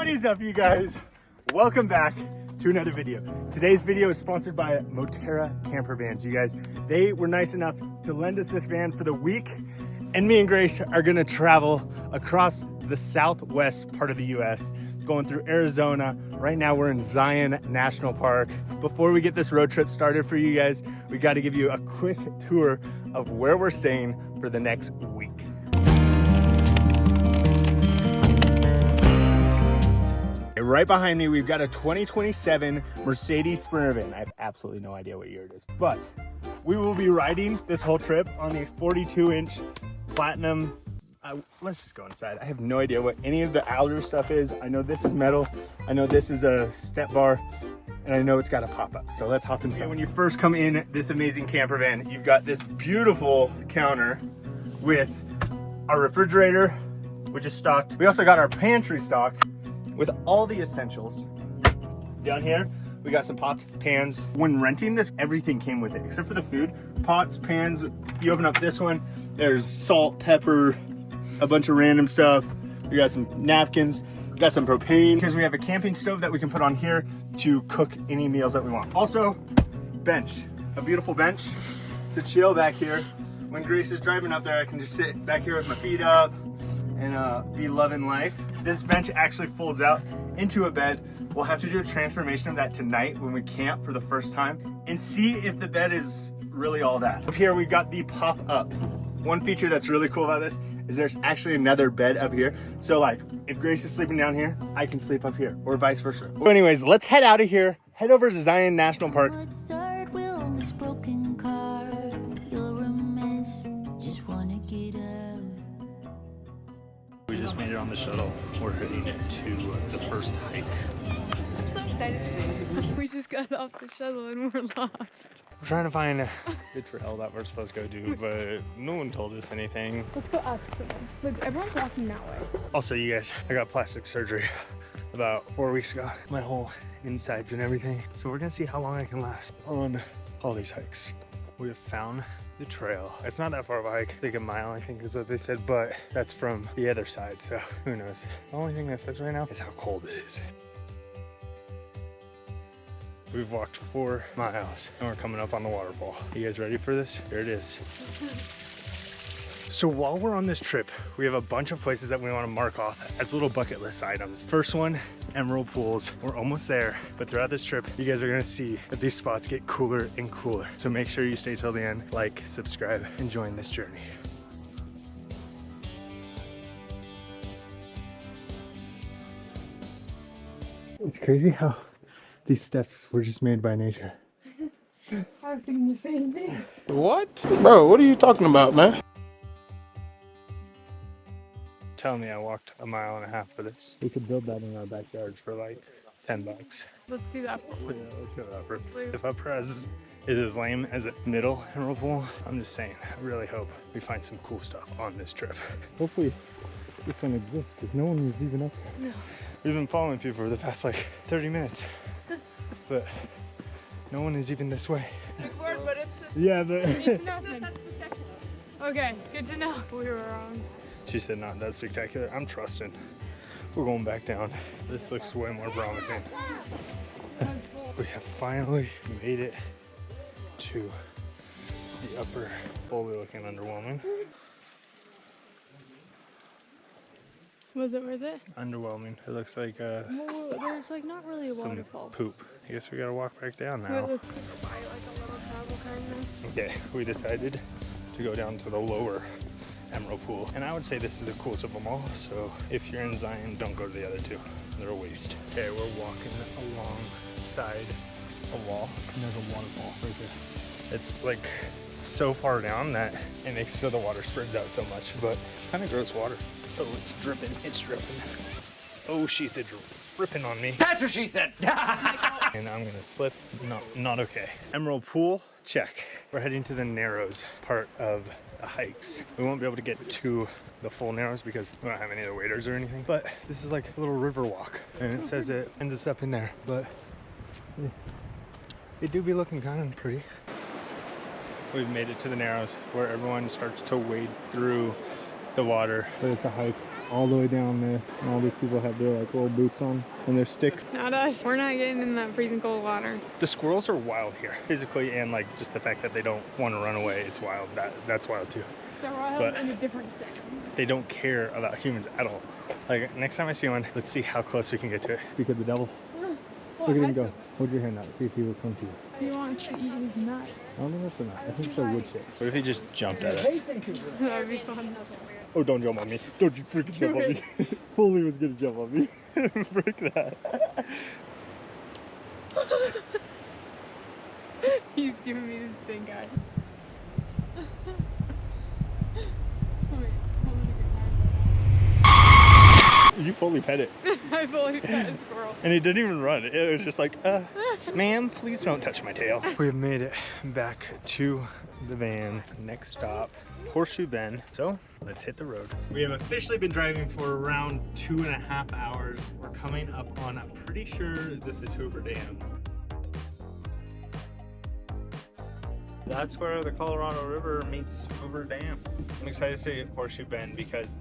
What is up, you guys? Welcome back to another video. Today's video is sponsored by Moterrra camper vans. You guys, they were nice enough to lend us this van for the week, and me and Grace are gonna travel across the southwest part of the US, going through Arizona. Right now we're in Zion National Park. Before we get this road trip started for you guys, we got to give you a quick tour of where we're staying for the next week. Right behind me, we've got a 2027 Mercedes Sprinter van. I have absolutely no idea what year it is, but we will be riding this whole trip on the 42-inch platinum. Let's just go inside. I have no idea what any of the outer stuff is. I know this is metal. I know this is a step bar, and I know it's got a pop-up. So let's hop inside. When you first come in this amazing camper van, you've got this beautiful counter with our refrigerator, which is stocked. We also got our pantry stocked with all the essentials. Down here, we got some pots, pans. When renting this, everything came with it, except for the food. Pots, pans, you open up this one, there's salt, pepper, a bunch of random stuff. We got some napkins, we got some propane, because we have a camping stove that we can put on here to cook any meals that we want. Also, bench, a beautiful bench to chill back here. When Grace is driving up there, I can just sit back here with my feet up and be loving life. This bench actually folds out into a bed. We'll have to do a transformation of that tonight when we camp for the first time and see if the bed is really all that. Up here, we've got the pop-up. One feature that's really cool about this is there's actually another bed up here. So like, if Grace is sleeping down here, I can sleep up here, or vice versa. Well, anyways, let's head out of here, head over to Zion National Park. We just made it on the shuttle. We're heading to the first hike. I'm so excited. We just got off the shuttle and we're lost. We're trying to find a good trail that we're supposed to go do, but no one told us anything. Let's go ask someone. Look, everyone's walking that way. Also, you guys, I got plastic surgery about 4 weeks ago. My whole insides and everything. So we're gonna see how long I can last on all these hikes. We have found the trail. It's not that far of a hike, like a mile I think is what they said, but that's from the other side, so who knows. The only thing that sucks right now is how cold it is. We've walked 4 miles and we're coming up on the waterfall. You guys ready for this? Here it is. So while we're on this trip, we have a bunch of places that we want to mark off as little bucket list items. First one, emerald pools. We're almost there, but throughout this trip, you guys are gonna see that these spots get cooler and cooler. So make sure you stay till the end, like, subscribe, and join this journey. It's crazy how these steps were just made by nature. I was thinking the same thing. What? Bro, what are you talking about, man? Tell me I walked 1.5 miles for this. We could build that in our backyard for like $10. Let's see that. Yeah, let's go that first. If up is as lame as a middle emerald pool, I'm just saying, I really hope we find some cool stuff on this trip. Hopefully this one exists, because no one is even up here. No. We've been following people for the past like 30 minutes, but no one is even this way. But it's Yeah, but it's nothing. Okay, good to know. We were wrong. she said not that spectacular. I'm trusting. We're going back down. This looks way more promising. We have finally made it to the upper, fully looking underwhelming. Was it worth it? Underwhelming. It looks like Well, there's like not really a some waterfall. poop. I guess we gotta walk back down Wait, now. look. Buy like a little travel kind of. Okay, we decided to go down to the lower emerald pool, and I would say this is the coolest of them all. So if you're in Zion, don't go to the other two. They're a waste. Okay, we're walking alongside a wall, and there's a waterfall right there. It's like so far down that it makes so the water spreads out so much, but kind of gross water. Oh, it's dripping. It's dripping. Oh, she's dripping on me. That's what she said. And I'm gonna slip. No, not okay. Emerald pool, check. We're heading to the narrows part of the hikes. We won't be able to get to the full narrows because we don't have any other waders or anything, but this is like a little river walk, and it says it ends us up in there, but it do be looking kind of pretty. We've made it to the narrows where everyone starts to wade through the water, but it's a hike all the way down this, and all these people have their like little boots on and their sticks. Not us. We're not getting in that freezing cold water. The squirrels are wild here, physically, and like just the fact that they don't want to run away, it's wild. That's wild too. They're wild But in a different sense. they don't care about humans at all. Like next time I see one, let's see how close we can get to it. Speak of the devil. Well, Look at I him go. feel- Hold your hand out. See if he will come to you. He wants to eat his nuts. I don't think that's a nut. I think it's a wood chip. What if he just jumped at us? That'd be fun. Oh, don't jump on me. Don't you freaking jump on me. Foley was gonna jump on me. Frick that. He's giving me this stink eye. Wait, hold on You fully pet it. a second. I fully pet a squirrel. And it didn't even run. It was just like, ma'am, please don't touch my tail. We have made it back to the van. Next stop, Horseshoe Bend. So let's hit the road. We have officially been driving for around 2.5 hours. We're coming up on, I'm pretty sure this is Hoover Dam. That's where the Colorado River meets Hoover Dam. I'm excited to see Horseshoe Bend because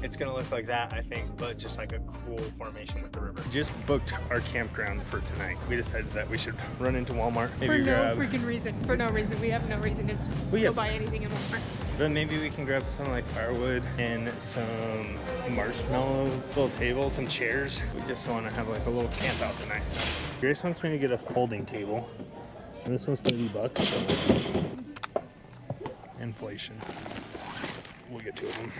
it's gonna look like that, I think, but just like a cool formation with the river. We just booked our campground for tonight. We decided that we should run into Walmart, maybe For no grab, freaking reason. For no reason. We have no reason to go buy anything in Walmart. but maybe we can grab some like firewood and some marshmallows, little table, some chairs. We just want to have like a little camp out tonight. So Grace wants me to get a folding table, and this one's $30. Inflation. We'll get two of them.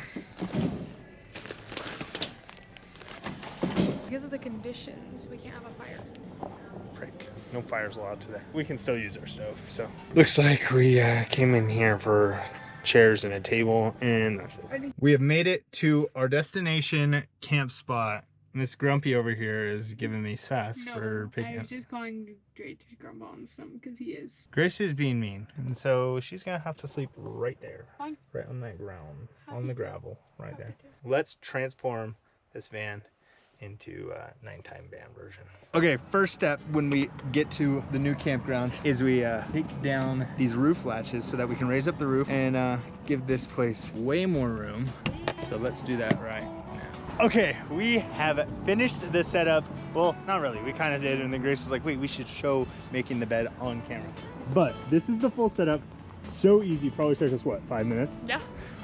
Because of the conditions, we can't have a fire. Prick. No fire's allowed today. We can still use our stove, so. Looks like we came in here for chairs and a table, and that's it. We have made it to our destination camp spot. Miss Grumpy over here is giving me sass for picking I up. was just calling Drake to grumble on some because he is. Grace is being mean, and so she's gonna have to sleep right there. Fine. Right on that ground, Happy on the to. gravel, right Happy there. to. Let's transform this van into nighttime van version. Okay, first step when we get to the new campground is we take down these roof latches so that we can raise up the roof and give this place way more room. So let's do that right now. Okay, we have finished the setup. Well, not really, we kind of did, and then Grace was like, wait, we should show making the bed on camera. But this is the full setup. So easy. Probably took us what, 5 minutes? Yeah.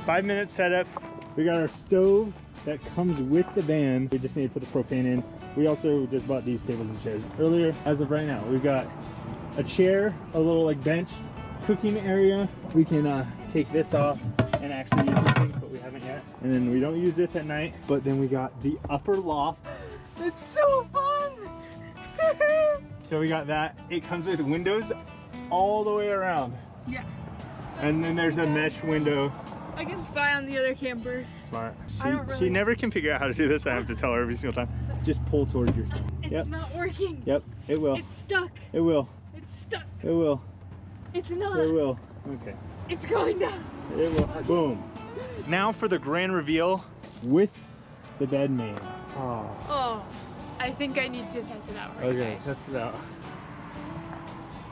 5 minute setup. We got our stove that comes with the van. We just need to put the propane in. We also just bought these tables and chairs earlier. As of right now, we've got a chair, a little like bench, cooking area. We can take this off and actually use this thing, but we haven't yet. And then we don't use this at night, but then we got the upper loft. It's so fun! So we got that. It comes with windows all the way around. Yeah. And then there's a mesh window. I can spy on the other campers. Smart. I don't really... She never can figure out how to do this. I have to tell her every single time. Just pull towards yourself. It's Yep. not working. Yep. It will. It's stuck. It will. It's stuck. It will. It's not. It will. Okay. It's going down. It will. Boom. Now for the grand reveal. With the bed made. Oh. Oh, I think I need to test it out. Right, Okay. guys? Test it out.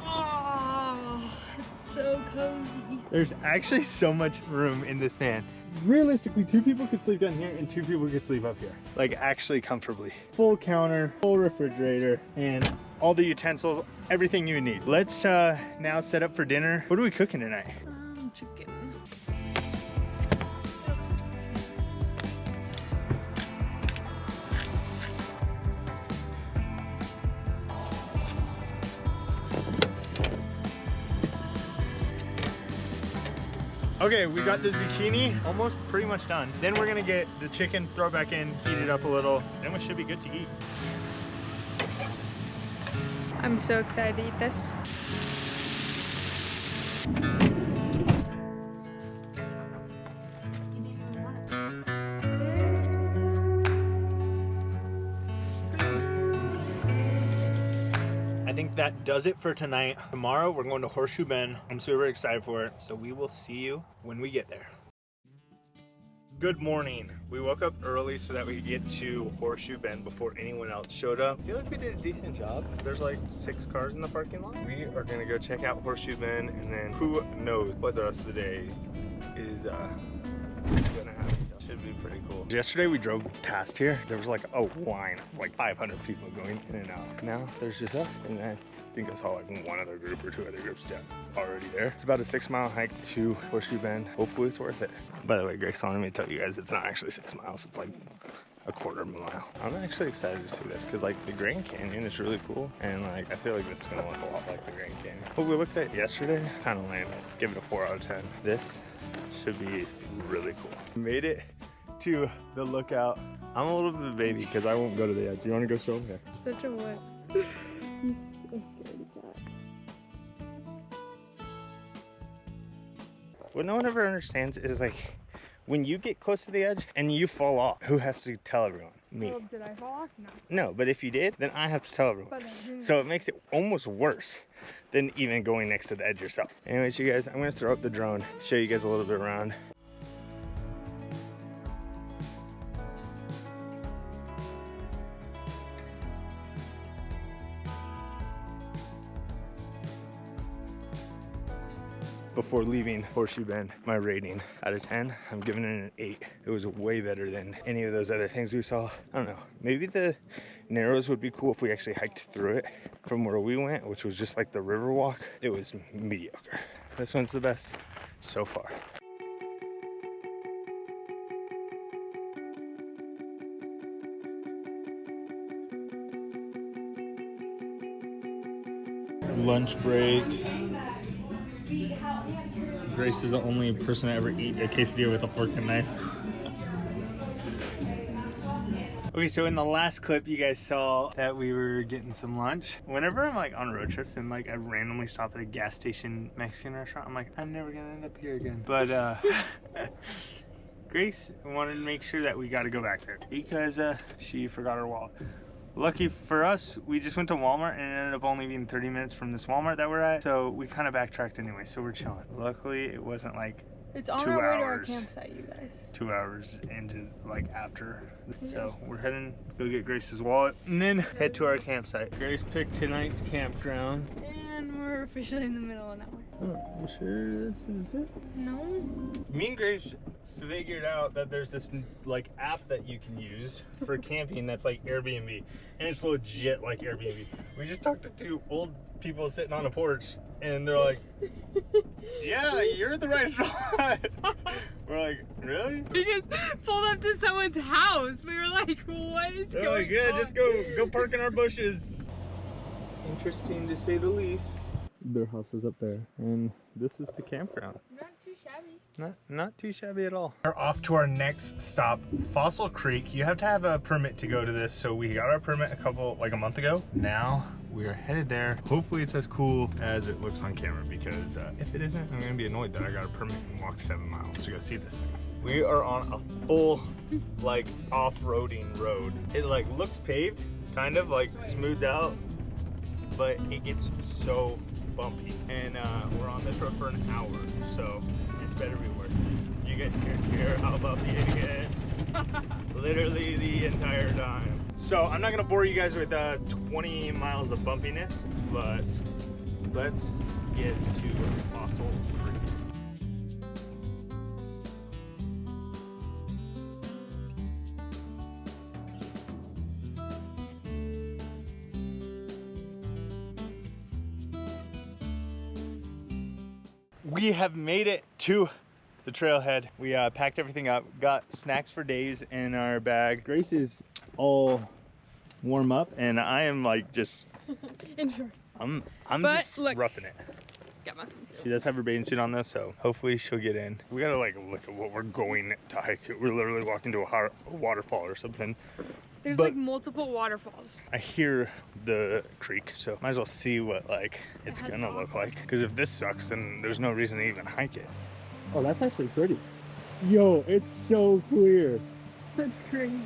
Oh, it's so cozy. There's actually so much room in this van. Realistically, 2 people could sleep down here and 2 people could sleep up here. Like actually comfortably. Full counter, full refrigerator, and All the utensils, everything you need. Let's now set up for dinner. What are we cooking tonight? Chicken. Okay, we got the zucchini almost pretty much done. Then we're gonna get the chicken, throw it back in, heat it up a little, then we should be good to eat. I'm so excited to eat this. I think that does it for tonight. Tomorrow we're going to Horseshoe Bend. I'm super excited for it. So we will see you when we get there. Good morning. We woke up early so that we could get to Horseshoe Bend before anyone else showed up. I feel like we did a decent job. There's like 6 cars in the parking lot. We are gonna go check out Horseshoe Bend, and then who knows what the rest of the day is gonna happen. should be pretty cool. Yesterday we drove past here. There was like a line of like 500 people going in and out. Now there's just us, and I think I saw like one other group or two other groups already there. It's about a 6-mile hike to Horseshoe Bend. Hopefully it's worth it. By the way, Grace wanted me to tell you guys it's not actually 6 miles. It's like a quarter of a mile. I'm actually excited to see this because like the Grand Canyon is really cool, and like I feel like this is gonna look a lot like the Grand Canyon. What we looked at yesterday, kind of lame. Give it a 4 out of 10. This should be really cool. Made it to the lookout. I'm a little bit of a baby because I won't go to the edge. You want to go show them? Such a wuss. He's a scaredy cat. What no one ever understands is like when you get close to the edge and you fall off, who has to tell everyone? Me. Well, did I fall off? No. No, but if you did, then I have to tell everyone. But I didn't. So it makes it almost worse than even going next to the edge yourself. Anyways, you guys, I'm gonna throw up the drone, show you guys a little bit around. Before leaving Horseshoe Bend, my rating out of 10, I'm giving it an 8. It was way better than any of those other things we saw. I don't know, maybe the Narrows would be cool if we actually hiked through it from where we went, which was just like the river walk. It was mediocre. This one's the best so far. Lunch break. Grace is the only person to ever eat a quesadilla with a fork and knife. Okay, so in the last clip you guys saw that we were getting some lunch. Whenever I'm like on road trips and like I randomly stop at a gas station Mexican restaurant, I'm like, I'm never gonna end up here again. But Grace wanted to make sure that we got to go back there because she forgot her wallet. Lucky for us, we just went to Walmart and it ended up only being 30 minutes from this Walmart that we're at. So we kind of backtracked anyway, so we're chilling. Luckily, it wasn't like It's on 2 our way to our hours. campsite, you guys. 2 hours into like after. So we're heading, go get Grace's wallet and then head to our campsite. Grace picked tonight's campground. And we're officially in the middle of nowhere. Oh, you sure this is it? No. Me and Grace figured out that there's this like app that you can use for camping that's like Airbnb, and it's legit like Airbnb. We just talked to 2 old people sitting on a porch and they're like, yeah, you're at the right spot. We're like, really? We just pulled up to someone's house. We were like, what is They're going like, yeah, on? just go park in our bushes. Interesting to say the least. Their house is up there and this is the campground. Not too shabby. Not too shabby at all. We're off to our next stop, Fossil Creek. You have to have a permit to go to this, so we got our permit a month ago. Now we're headed there. Hopefully it's as cool as it looks on camera, because if it isn't, I'm gonna be annoyed that I got a permit and walked 7 miles to go see this thing. We are on a full like off-roading road. It like looks paved, kind of like smoothed out, but it gets so bumpy, and we're on this road for an hour, so this better be worth it. You guys care how bumpy it gets? Literally the entire time. So I'm not gonna bore you guys with 20 miles of bumpiness, but let's get to Fossil Creek. We have made it to the trailhead. We packed everything up, got snacks for days in our bag. Grace is all warm up and I am like just In shorts. I'm But just look. roughing it. Got my swimsuit. She does have her bathing suit on though, so hopefully she'll get in. We gotta like look at what we're going to hike to. We're literally walking to a waterfall or something. There's but like multiple waterfalls. I hear the creek, so might as well see what like it's has gonna all. look like. Because if this sucks, then there's no reason to even hike it. Oh, that's actually pretty. Yo, it's so clear. That's crazy.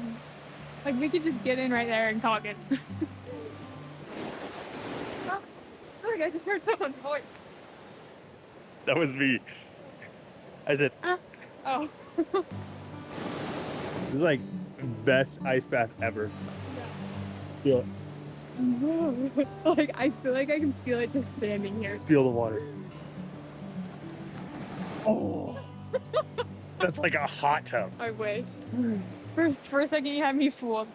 Like we could just get in right there and talk it. Oh, look, I just heard someone's voice. That was me. I said, Oh. this is like best ice bath ever. Feel it. Like I feel like I can feel it just standing here. Feel the water. Oh. That's like a hot tub. I wish. For a second, you had me fooled.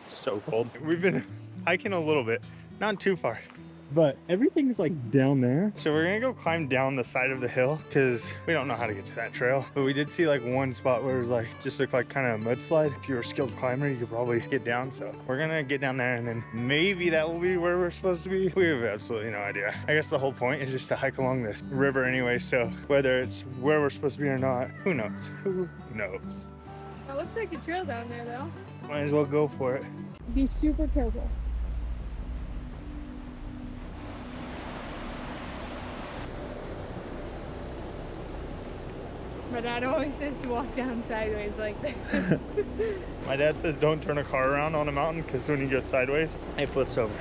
It's so cold. We've been hiking a little bit, not too far, but everything's like down there. So we're gonna go climb down the side of the hill because we don't know how to get to that trail. But we did see like one spot where it was like, just looked like kind of a mudslide. If you were a skilled climber, you could probably get down. So we're gonna get down there and then maybe that will be where we're supposed to be. We have absolutely no idea. I guess the whole point is just to hike along this river anyway. So whether it's where we're supposed to be or not, who knows? Who knows? It looks like a trail down there, though. Might as well go for it. Be super careful. My dad always says to walk down sideways like this. My dad says don't turn a car around on a mountain because when you go sideways, it flips over.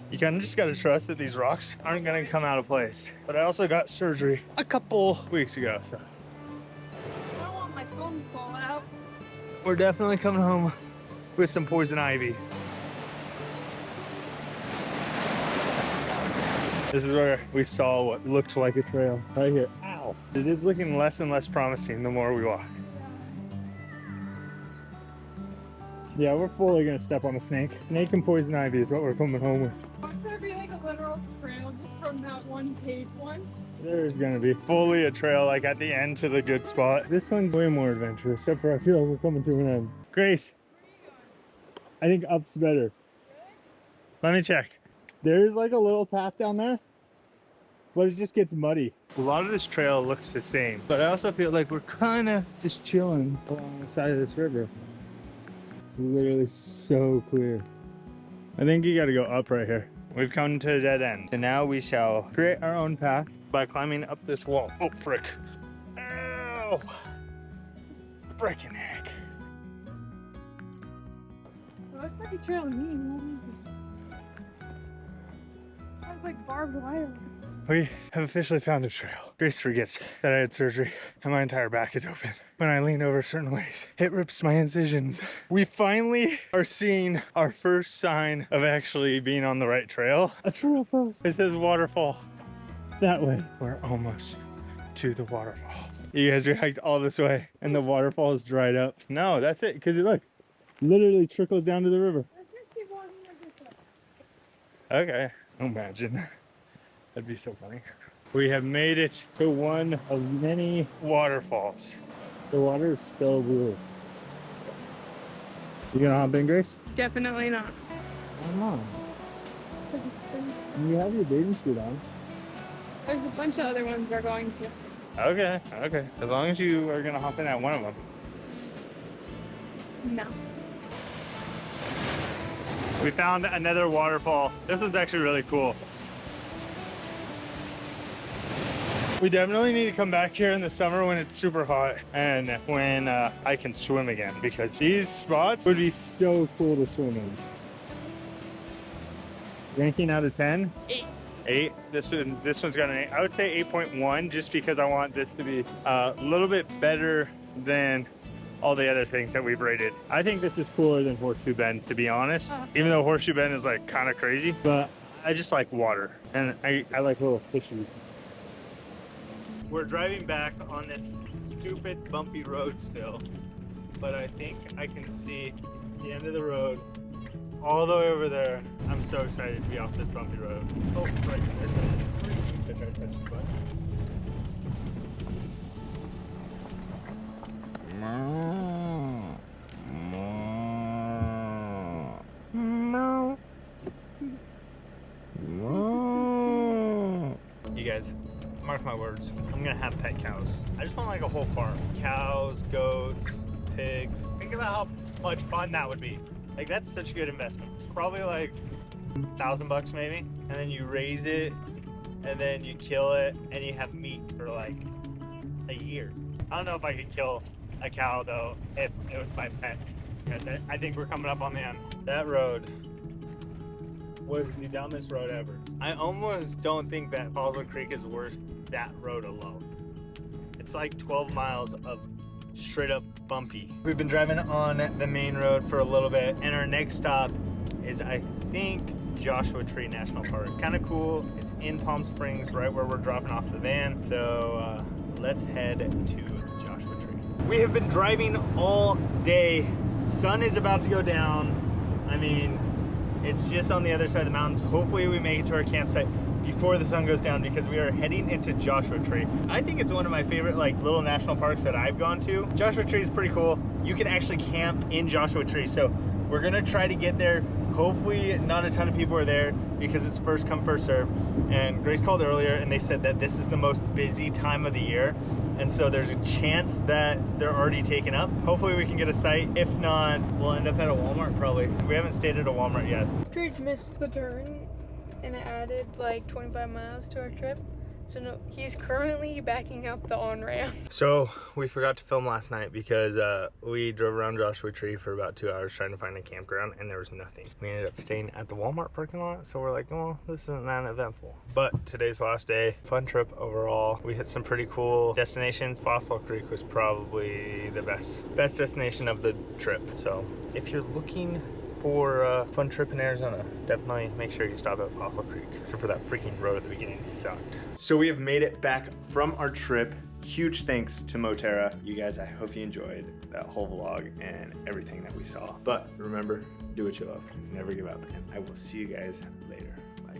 You kind of just got to trust that these rocks aren't going to come out of place. But I also got surgery a couple weeks ago, so I don't want my phone to fall out. we're definitely coming home with some poison ivy. This is where we saw what looked like a trail right here. Ow! It is looking less and less promising the more we walk. Yeah, we're fully gonna step on a snake. Snake and poison ivy is what we're coming home with. Wouldn't there be like a literal trail just from that one page one? There's gonna be fully a trail like at the end to the good spot. This one's way more adventurous, except for I feel like we're coming to an end. Grace, I think up's better. Let me check. There's like a little path down there, but it just gets muddy. A lot of this trail looks the same, but I also feel like we're kind of just chilling along the side of this river. It's literally so clear. I think you gotta go up right here. We've come to a dead end. And now we shall create our own path by climbing up this wall. Oh, frick. Ow! Frickin' heck. It looks like a trail to me. Sounds like barbed wire. We have officially found a trail. Grace forgets that I had surgery and my entire back is open. When I lean over certain ways, it rips my incisions. We finally are seeing our first sign of actually being on the right trail. A trail post. It says waterfall. That way. We're almost to the waterfall. You guys hiked all this way and the waterfall is dried up. No, that's it. Because look, literally trickles down to the river. Okay. Imagine. That'd be so funny. We have made it to one of many waterfalls. The water is still blue. You gonna hop in, Grace? Definitely not. Come on. You have your bathing suit on. There's a bunch of other ones we're going to. Okay, okay. As long as you are gonna hop in at one of them. No. We found another waterfall. This is actually really cool. We definitely need to come back here in the summer when it's super hot and when I can swim again, because these spots would be so cool to swim in. Ranking out of 10? 8. 8. This one's got an 8. I would say 8.1 just because I want this to be a little bit better than all the other things that we've rated. I think this is cooler than Horseshoe Bend, to be honest. Even though Horseshoe Bend is like kind of crazy, but I just like water and I like little fishes. We're driving back on this stupid bumpy road still, but I think I can see the end of the road all the way over there. I'm so excited to be off this bumpy road. Oh, right there. I tried to touch the button. You guys, mark my words, I'm gonna have pet cows. I just want like a whole farm. Cows, goats, pigs. Think about how much fun that would be. Like, that's such a good investment. It's probably like $1,000 maybe. And then you raise it and then you kill it and you have meat for like a year. I don't know if I could kill a cow though if it was my pet. I think we're coming up on the end. That road was the dumbest road ever. I almost don't think that Fossil Creek is worth that road alone. It's like 12 miles of straight up bumpy. We've been driving on the main road for a little bit and our next stop is, I think, Joshua Tree National Park. Kind of cool. It's in Palm Springs, right where we're dropping off the van. So let's head to Joshua Tree. We have been driving all day. Sun is about to go down. I mean, it's just on the other side of the mountains. Hopefully we make it to our campsite before the sun goes down, because we are heading into Joshua Tree. I think it's one of my favorite like little national parks that I've gone to. Joshua Tree is pretty cool. You can actually camp in Joshua Tree. So we're gonna try to get there. Hopefully not a ton of people are there because it's first come, first serve. And Grace called earlier and they said that this is the most busy time of the year. And so there's a chance that they're already taken up. Hopefully we can get a site. If not, we'll end up at a Walmart probably. We haven't stayed at a Walmart yet. George missed the turn and it added like 25 miles to our trip. So no, he's currently backing up the on-ramp. So we forgot to film last night because we drove around Joshua Tree for about 2 hours trying to find a campground and there was nothing. We ended up staying at the Walmart parking lot, so we're like, well, this isn't that eventful. But today's the last day. Fun trip overall. We hit some pretty cool destinations. Fossil Creek was probably the best destination of the trip. So if you're looking for a fun trip in Arizona, definitely make sure you stop at Fossil Creek, except for that freaking road at the beginning sucked. So we have made it back from our trip. Huge thanks to Moterrra. You guys, I hope you enjoyed that whole vlog and everything that we saw. But remember, do what you love, never give up, and I will see you guys later. Bye.